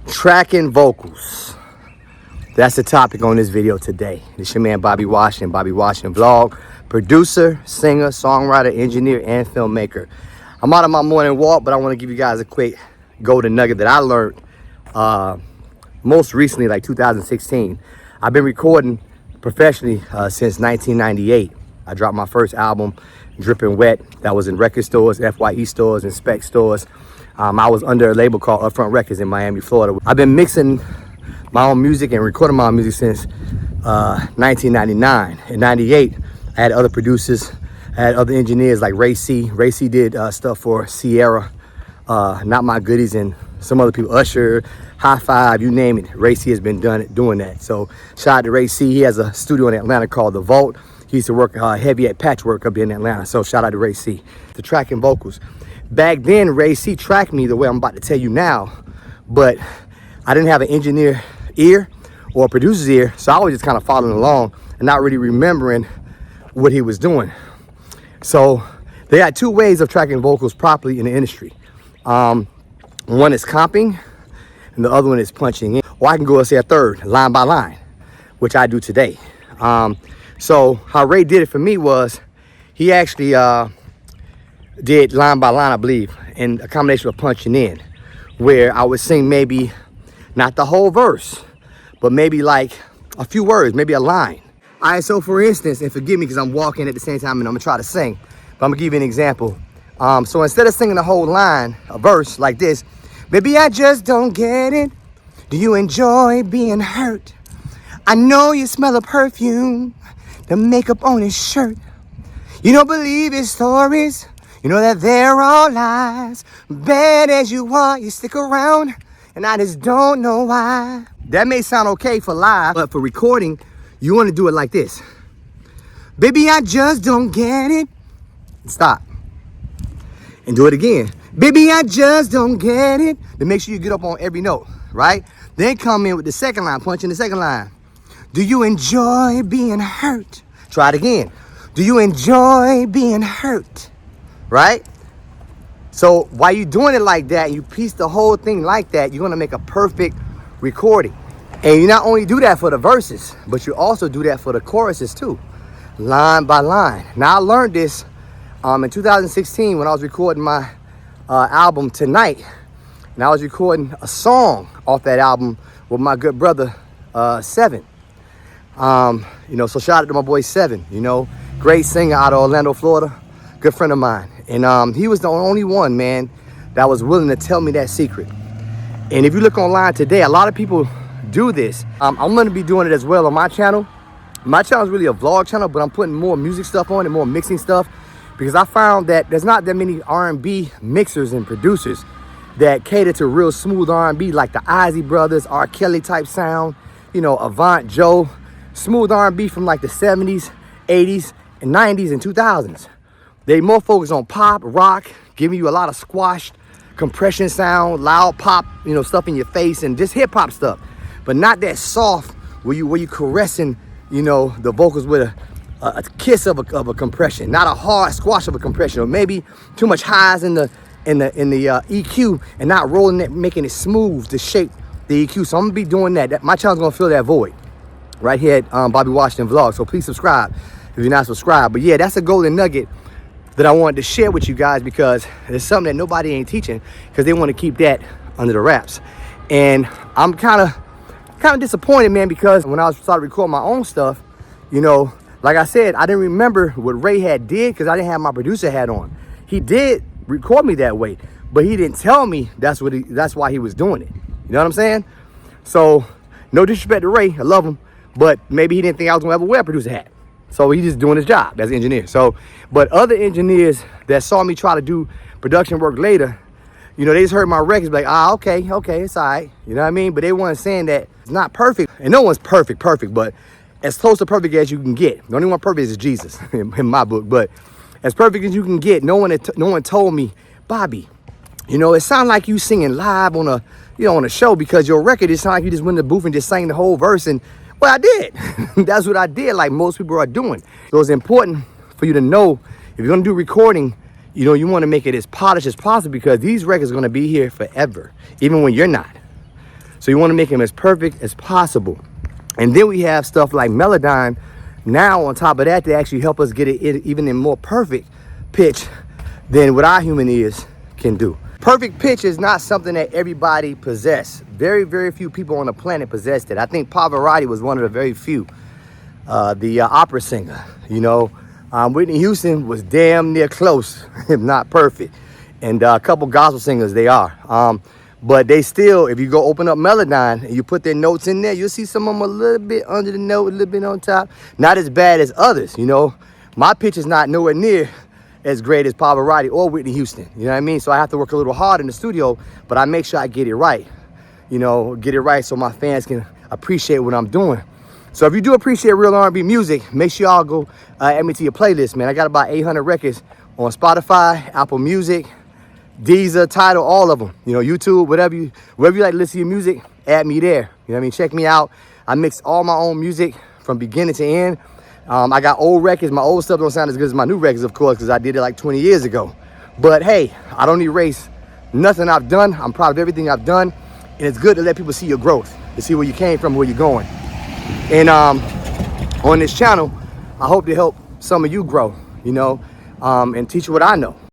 Tracking vocals. That's the topic on this video today. This your man Bobby Washington, Bobby Washington Vlog. Producer, singer, songwriter, engineer, and filmmaker. I'm out on my morning walk, but I want to give you guys a quick golden nugget that I learned most recently, like 2016. I've been recording professionally since 1998. I dropped my first album, Drippin' Wet. That was in record stores, FYE stores, and spec stores. I was under a label called Upfront Records in Miami, Florida. I've been mixing my own music and recording my own music since 1999. In 98, I had other producers, I had other engineers like Ray C. Ray C did stuff for Sierra, Not My Goodies, and some other people, Usher, High Five, you name it. Ray C has been doing that. So shout out to Ray C. He has a studio in Atlanta called The Vault. He used to work heavy at Patchwork up here in Atlanta. So shout out to Ray C. The tracking vocals. Back then, Ray C tracked me the way I'm about to tell you now, but I didn't have an engineer ear or a producer's ear, so I was just kind of following along and not really remembering what he was doing. So they got two ways of tracking vocals properly in the industry. One is comping, and the other one is punching in. Or I can go and say a third, line by line, which I do today. So how Ray did it for me was he actually did line by line, I believe, in a combination of punching in, where I would sing maybe not the whole verse, but maybe like a few words, maybe a line. All right, so for instance, and forgive me because I'm walking at the same time and I'm gonna try to sing, but I'm gonna give you an example. So instead of singing the whole line, a verse like this, baby, I just don't get it. Do you enjoy being hurt? I know you smell of perfume, the makeup on his shirt. You don't believe his stories. You know that they're all lies. Bad as you are, you stick around, and I just don't know why. That may sound okay for live, but for recording, you want to do it like this. Baby, I just don't get it. Stop. And do it again. Baby, I just don't get it. Then make sure you get up on every note, right? Then come in with the second line, punch in the second line. Do you enjoy being hurt? Try it again. Do you enjoy being hurt? Right? So while you're doing it like that, you piece the whole thing like that, you're gonna make a perfect recording. And you not only do that for the verses, but you also do that for the choruses too, line by line. Now I learned this in 2016 when I was recording my album Tonight, and I was recording a song off that album with my good brother Seven. So shout out to my boy Seven, great singer out of Orlando, Florida, good friend of mine. And he was the only one, man, that was willing to tell me that secret. And if you look online today, a lot of people do this. I'm going to be doing it as well on my channel. My channel is really a vlog channel, but I'm putting more music stuff on and more mixing stuff because I found that there's not that many R&B mixers and producers that cater to real smooth R&B like the Ozzy Brothers, R. Kelly type sound, Avant Joe, smooth R&B from like the 70s, 80s, and 90s and 2000s. They more focus on pop, rock, giving you a lot of squashed compression sound, loud pop, stuff in your face, and just hip hop stuff. But not that soft where you caressing, the vocals with a kiss of a compression, not a hard squash of a compression, or maybe too much highs in the EQ and not rolling it, making it smooth to shape the EQ. So I'm gonna be doing that. My channel's gonna fill that void right here at Bobby Washington Vlog. So please subscribe if you're not subscribed. But yeah, that's a golden nugget that I wanted to share with you guys because it's something that nobody ain't teaching because they want to keep that under the wraps. And I'm kind of disappointed, man, because when I started recording my own stuff, like I said, I didn't remember what Ray had did because I didn't have my producer hat on. He did record me that way, but he didn't tell me that's why he was doing it. You know what I'm saying? So no disrespect to Ray, I love him, but maybe he didn't think I was gonna ever wear a producer hat. So he's just doing his job as an engineer. So, but other engineers that saw me try to do production work later, they just heard my records like, okay, it's all right. You know what I mean? But they weren't saying that it's not perfect. And no one's perfect, but as close to perfect as you can get. The only one perfect is Jesus in my book. But as perfect as you can get, no one told me, Bobby, it sounded like you singing live on a show because your record, it sounded like you just went in the booth and just sang the whole verse. And well, I did. That's what I did, like most people are doing. So it's important for you to know if you're gonna do recording, you want to make it as polished as possible because these records are gonna be here forever, even when you're not. So you want to make them as perfect as possible. And then we have stuff like Melodyne. Now on top of that, they actually help us get it even in more perfect pitch than what our human ears can do. Perfect pitch is not something that everybody possess. Very, very few people on the planet possessed it. I think Pavarotti was one of the very few. The opera singer, you know. Whitney Houston was damn near close, if not perfect. And a couple gospel singers, they are. But they still, if you go open up Melodyne and you put their notes in there, you'll see some of them a little bit under the note, a little bit on top. Not as bad as others, you know. My pitch is not nowhere near as great as Pavarotti or Whitney Houston, you know what I mean? So I have to work a little hard in the studio, but I make sure I get it right. You know, get it right so my fans can appreciate what I'm doing. So if you do appreciate real R&B music, make sure y'all go add me to your playlist, man. I got about 800 records on Spotify, Apple Music, Deezer, Tidal, all of them. You know, YouTube, wherever you like to listen to your music, add me there. You know what I mean? Check me out. I mix all my own music from beginning to end. I got old records. My old stuff don't sound as good as my new records, of course, because I did it like 20 years ago. But hey, I don't erase nothing I've done. I'm proud of everything I've done. And it's good to let people see your growth, to see where you came from, where you're going. And on this channel, I hope to help some of you grow, you know, and teach you what I know.